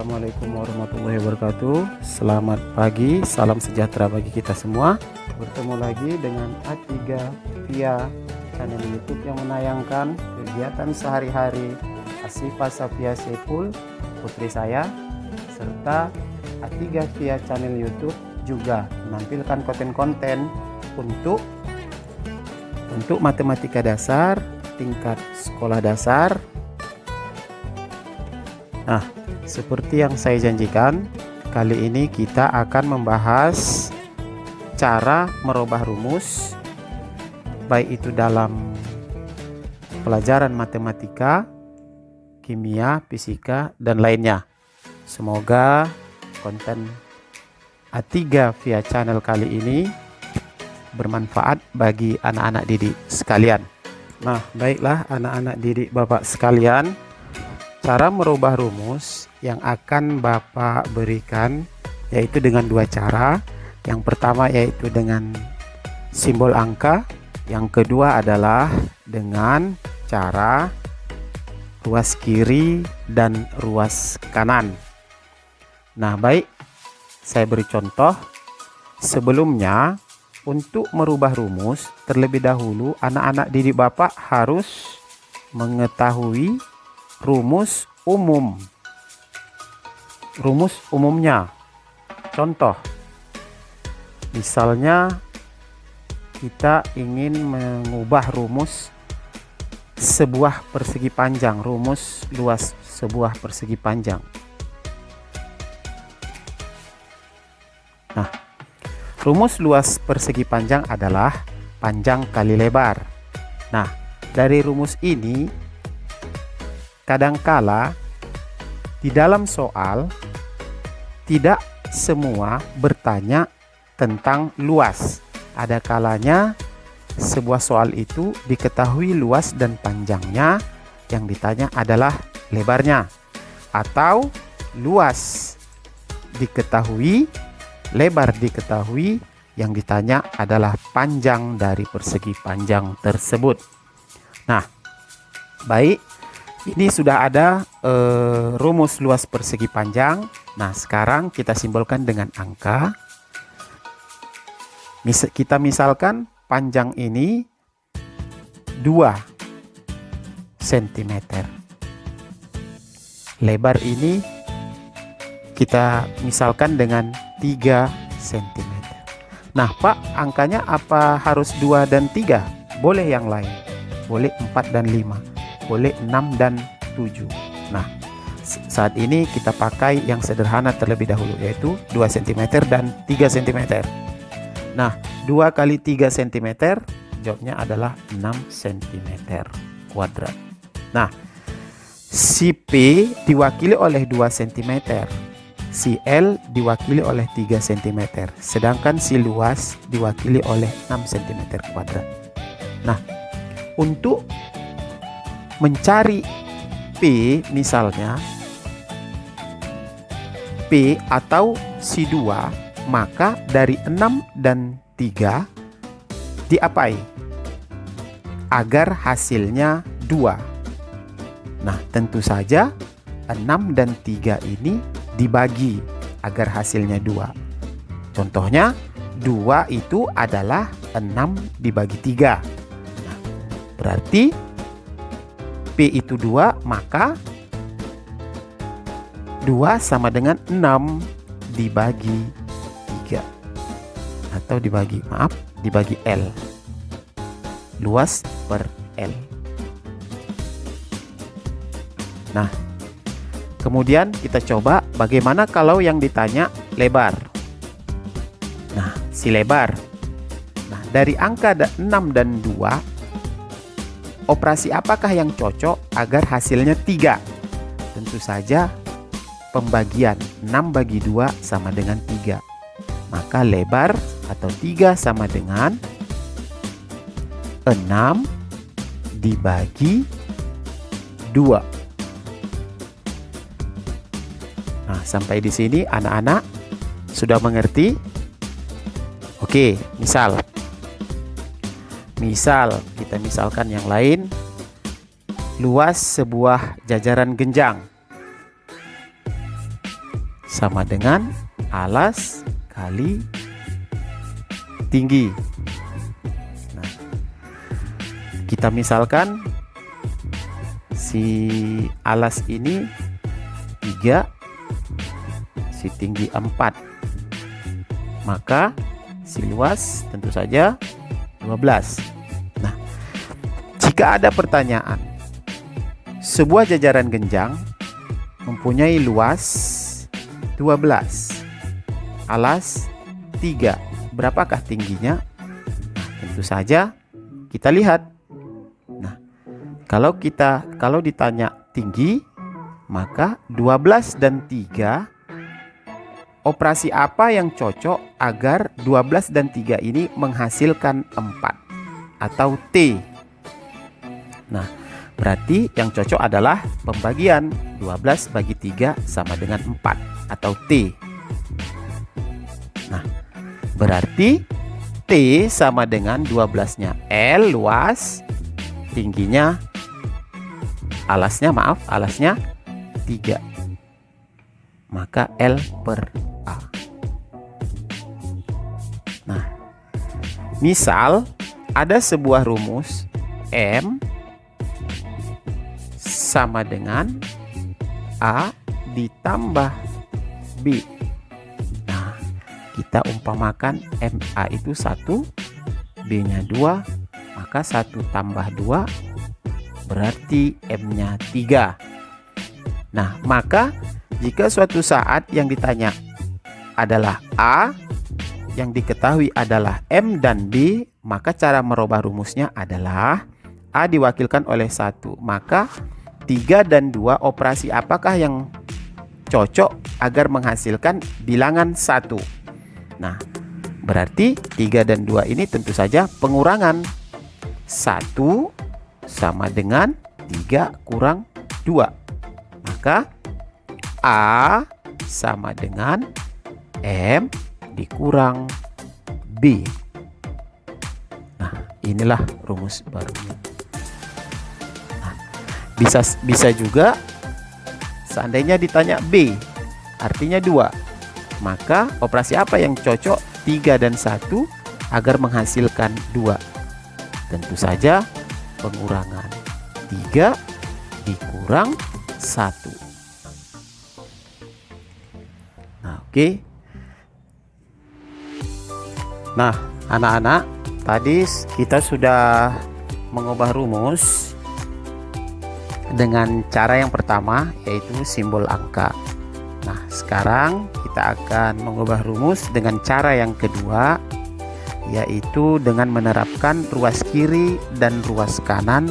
Assalamualaikum warahmatullahi wabarakatuh. Selamat pagi, salam sejahtera bagi kita semua. Bertemu lagi dengan A3 via channel YouTube yang menayangkan kegiatan sehari-hari Asifa Safia Saiful, putri saya, serta A3 via channel YouTube juga menampilkan konten-konten untuk matematika dasar tingkat sekolah dasar. Nah, seperti yang saya janjikan, kali ini kita akan membahas cara merubah rumus, baik itu dalam pelajaran matematika, kimia, fisika, dan lainnya. Semoga konten A3 via channel kali ini bermanfaat bagi anak-anak didik sekalian. Nah, baiklah anak-anak didik Bapak sekalian, cara merubah rumus yang akan Bapak berikan yaitu dengan dua cara. Yang pertama yaitu dengan simbol angka, yang kedua adalah dengan cara ruas kiri dan ruas kanan. Nah, baik, saya beri contoh. Sebelumnya, untuk merubah rumus, terlebih dahulu anak-anak didik Bapak harus mengetahui rumus umum. Rumus umumnya. Contoh, misalnya kita ingin mengubah rumus sebuah persegi panjang, rumus luas sebuah persegi panjang. Nah, rumus luas persegi panjang adalah panjang kali lebar. Nah, dari rumus ini kadangkala di dalam soal tidak semua bertanya tentang luas. Ada kalanya sebuah soal itu diketahui luas dan panjangnya, yang ditanya adalah lebarnya. Atau luas diketahui, lebar diketahui, yang ditanya adalah panjang dari persegi panjang tersebut. Nah, baik. Ini sudah ada rumus luas persegi panjang. Nah, sekarang kita simbolkan dengan angka. Kita misalkan panjang ini 2 cm. Lebar ini kita misalkan dengan 3 cm. Nah, Pak, angkanya apa harus 2 dan 3? Boleh yang lain. Boleh 4 dan 5. Boleh 6 dan 7. Nah, saat ini kita pakai yang sederhana terlebih dahulu, yaitu 2 cm dan 3 cm. Nah, 2 kali 3 cm, jawabnya adalah 6 cm kuadrat. Nah, si P diwakili oleh 2 cm, si L diwakili oleh 3 cm, sedangkan si luas diwakili oleh 6 cm kuadrat. Nah, untuk mencari P, misalnya P atau si 2, maka dari 6 dan 3 diapai agar hasilnya 2. Nah, tentu saja 6 dan 3 ini dibagi agar hasilnya 2. Contohnya 2 itu adalah 6 dibagi 3. Nah, berarti P itu 2, maka 2 sama dengan 6 dibagi 3. Atau dibagi L. Luas per L. Nah, kemudian kita coba bagaimana kalau yang ditanya lebar. Nah, si lebar. Nah, dari angka 6 dan 2, operasi apakah yang cocok agar hasilnya 3? Tentu saja pembagian 6 bagi 2 sama dengan 3. Maka lebar atau 3 sama dengan 6 dibagi 2. Nah, sampai di sini anak-anak sudah mengerti? Oke, misal kita misalkan yang lain, luas sebuah jajaran genjang. sama dengan alas kali tinggi. Nah, kita misalkan si alas ini 3, si tinggi 4, maka si luas tentu saja 12. Nah, jika ada pertanyaan, sebuah jajaran genjang mempunyai luas 12, alas 3, berapakah tingginya? Nah, tentu saja kita lihat. Nah, kalau ditanya tinggi, maka 12 dan 3, operasi apa yang cocok agar 12 dan 3 ini menghasilkan 4 atau T? Nah, berarti yang cocok adalah pembagian 12 bagi 3 sama dengan 4 atau T. Nah, berarti T sama dengan 12-nya L luas, tingginya alasnya 3. Maka L per A. Nah, misal ada sebuah rumus M sama dengan A ditambah B. Nah, kita umpamakan MA itu 1, B-nya 2, maka 1 tambah 2 berarti M-nya 3. Nah, maka jika suatu saat yang ditanya adalah A, yang diketahui adalah M dan B, maka cara merubah rumusnya adalah A diwakilkan oleh 1. Maka 3 dan 2 operasi apakah yang cocok agar menghasilkan bilangan 1? Nah, berarti 3 dan 2 ini tentu saja pengurangan. 1 sama dengan 3 kurang 2. Maka A sama dengan M dikurang B. Nah, inilah rumus barunya. Nah, bisa juga seandainya ditanya B, artinya 2. Maka operasi apa yang cocok 3 dan 1 agar menghasilkan 2? Tentu saja pengurangan 3 dikurang 1. Nah, oke. Nah, anak-anak, tadi kita sudah mengubah rumus dengan cara yang pertama, yaitu simbol angka. Nah, sekarang kita akan mengubah rumus dengan cara yang kedua, yaitu dengan menerapkan ruas kiri dan ruas kanan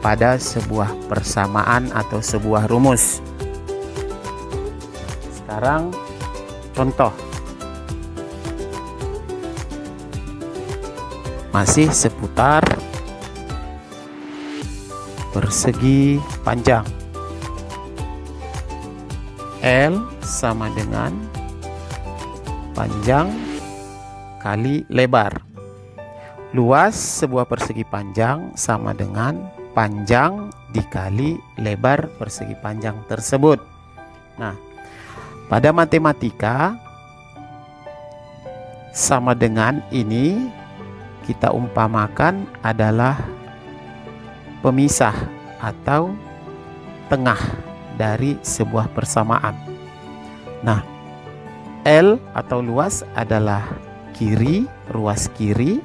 pada sebuah persamaan atau sebuah rumus. Sekarang contoh. Masih seputar persegi panjang. L sama dengan panjang kali lebar. Luas sebuah persegi panjang sama dengan panjang dikali lebar persegi panjang tersebut. Nah, pada matematika sama dengan ini kita umpamakan adalah pemisah atau tengah dari sebuah persamaan. Nah, L atau luas adalah kiri, ruas kiri,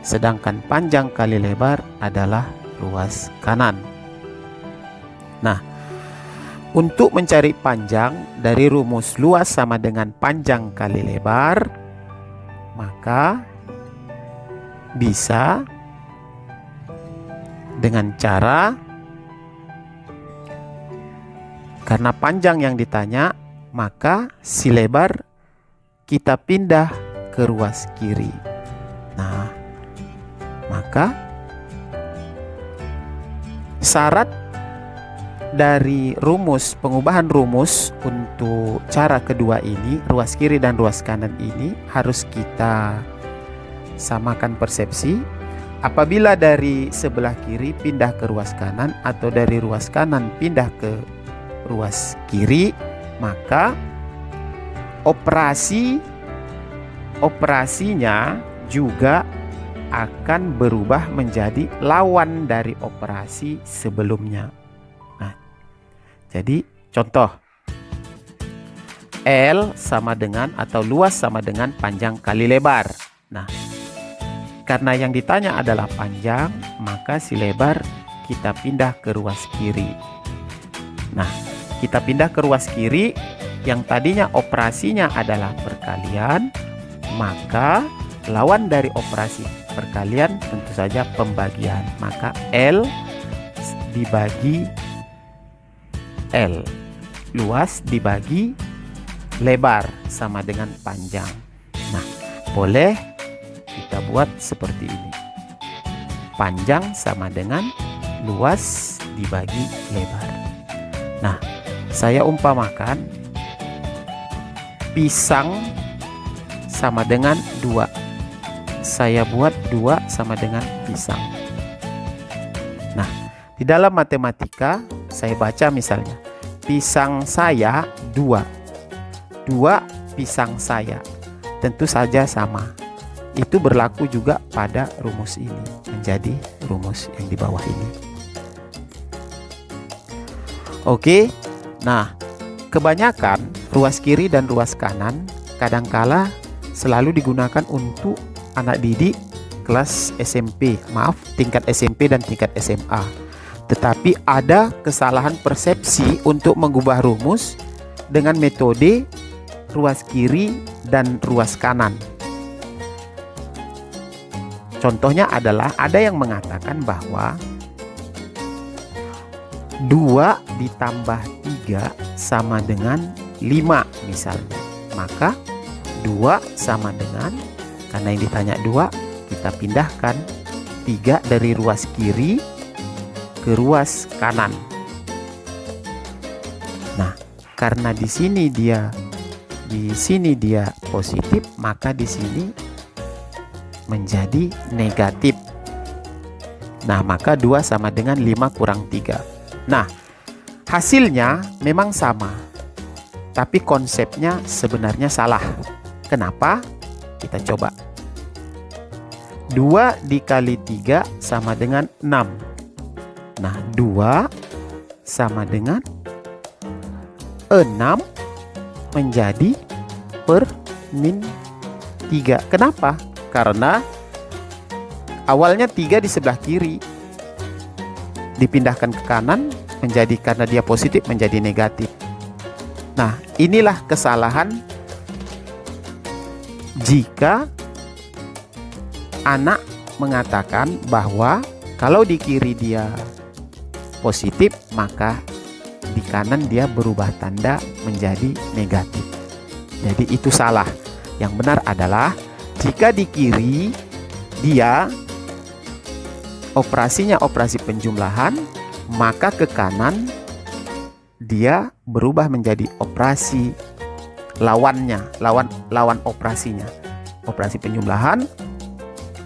sedangkan panjang kali lebar adalah ruas kanan. Nah, untuk mencari panjang dari rumus luas sama dengan panjang kali lebar, maka bisa dengan cara, karena panjang yang ditanya, maka si lebar kita pindah ke ruas kiri. Nah, maka syarat dari rumus, pengubahan rumus untuk cara kedua ini, ruas kiri dan ruas kanan ini harus kita samakan persepsi. Apabila dari sebelah kiri pindah ke ruas kanan atau dari ruas kanan pindah ke ruas kiri, maka operasinya juga akan berubah menjadi lawan dari operasi sebelumnya. Nah, jadi contoh L sama dengan atau luas sama dengan panjang kali lebar. Nah, karena yang ditanya adalah panjang, maka si lebar kita pindah ke ruas kiri. Nah, kita pindah ke ruas kiri yang tadinya operasinya adalah perkalian, maka lawan dari operasi perkalian tentu saja pembagian. Maka L dibagi L, luas dibagi lebar sama dengan panjang. Nah, boleh kita buat seperti ini. Panjang sama dengan luas dibagi lebar. Nah, saya umpamakan pisang sama dengan 2. Saya buat 2 sama dengan pisang. Nah, di dalam matematika saya baca misalnya pisang saya 2 pisang saya, tentu saja sama. Itu berlaku juga pada rumus ini, menjadi rumus yang di bawah ini. Oke, nah kebanyakan ruas kiri dan ruas kanan kadangkala selalu digunakan untuk anak didik kelas SMP, tingkat SMP dan tingkat SMA. Tetapi ada kesalahan persepsi untuk mengubah rumus dengan metode ruas kiri dan ruas kanan. Contohnya adalah ada yang mengatakan bahwa 2 ditambah 3 sama dengan 5 misalnya. Maka 2 sama dengan, karena yang ditanya 2, kita pindahkan 3 dari ruas kiri ke ruas kanan. Nah, karena di sini dia positif, maka di sini menjadi negatif. Nah, maka 2 sama dengan 5 kurang 3. Nah, hasilnya memang sama, tapi konsepnya sebenarnya salah. Kenapa? Kita coba. 2 dikali 3 sama dengan 6. Nah, 2 sama dengan 6 menjadi per min 3. Kenapa? Karena awalnya 3 di sebelah kiri, dipindahkan ke kanan menjadi, karena dia positif menjadi negatif. Nah, inilah kesalahan jika anak mengatakan bahwa kalau di kiri dia positif, maka di kanan dia berubah tanda menjadi negatif. Jadi itu salah. Yang benar adalah jika di kiri dia operasinya operasi penjumlahan, maka ke kanan dia berubah menjadi operasi lawannya, lawan operasinya. Operasi penjumlahan,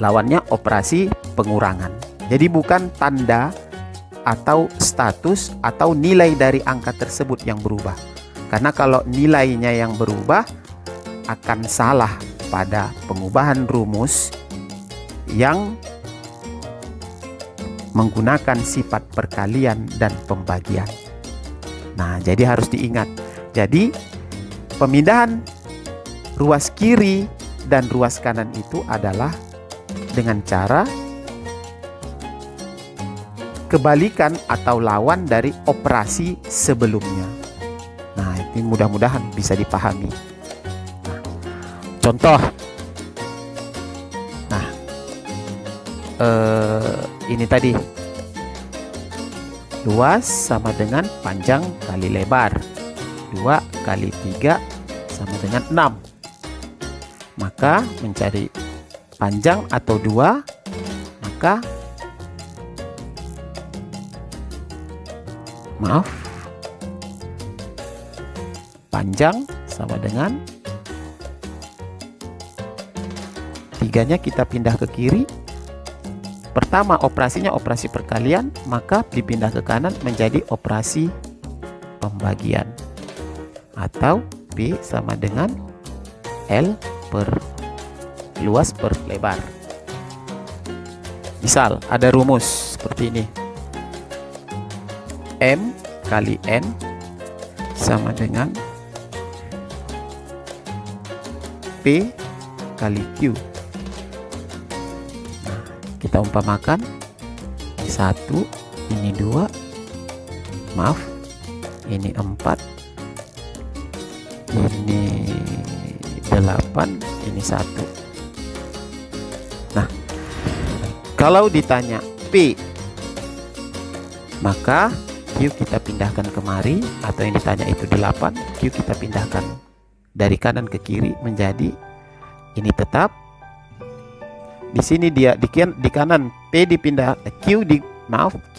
lawannya operasi pengurangan. Jadi bukan tanda atau status atau nilai dari angka tersebut yang berubah. Karena kalau nilainya yang berubah akan salah pada pengubahan rumus yang menggunakan sifat perkalian dan pembagian. Nah, jadi harus diingat. Jadi pemindahan ruas kiri dan ruas kanan itu adalah dengan cara kebalikan atau lawan dari operasi sebelumnya. Nah, ini mudah-mudahan bisa dipahami. Nah, contoh. Nah, ini tadi luas sama dengan panjang kali lebar. 2 kali 3 sama dengan 6. Maka mencari panjang atau 2, maka panjang sama dengan 3-nya kita pindah ke kiri. Pertama operasinya operasi perkalian, maka dipindah ke kanan menjadi operasi pembagian atau P sama dengan L per luas per lebar. Misal ada rumus seperti ini. M kali N sama dengan P kali Q. Nah, kita umpamakan ini 1, ini 2, maaf, ini 4, ini 8, ini 1. Nah, kalau ditanya P, maka Q kita pindahkan kemari, atau yang ditanya itu 8, Q kita pindahkan dari kanan ke kiri menjadi ini tetap. Di sini dia di kanan P dipindah, Q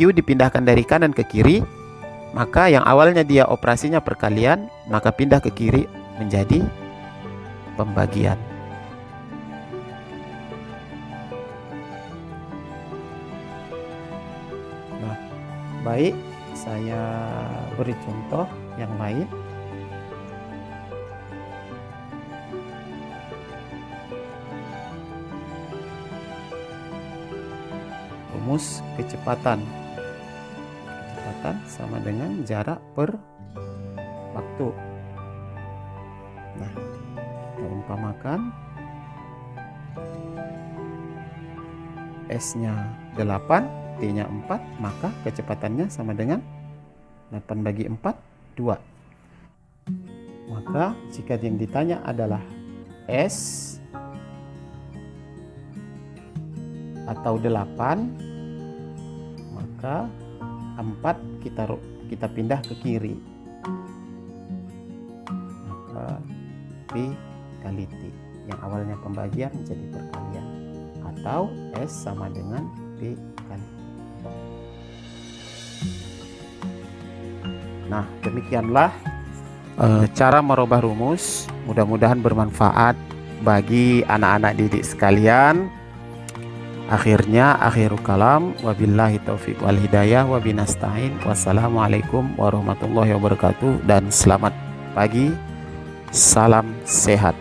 dipindahkan dari kanan ke kiri, maka yang awalnya dia operasinya perkalian, maka pindah ke kiri menjadi pembagian. Nah, baik, saya beri contoh yang lain. Rumus kecepatan sama dengan jarak per waktu. Nah, kita umpamakan S-nya 8, T-nya 4, maka kecepatannya sama dengan 8 bagi 4, 2. Maka jika yang ditanya adalah S atau 8, maka 4 kita pindah ke kiri, maka P kali T yang awalnya pembagian menjadi perkalian, atau S sama dengan P kali T. Nah, demikianlah cara merubah rumus. Mudah-mudahan bermanfaat bagi anak-anak didik sekalian. Akhirnya, akhirul kalam, wabillahi taufiq wal hidayah, wabinasta'in. Wassalamualaikum warahmatullahi wabarakatuh, dan selamat pagi, salam sehat.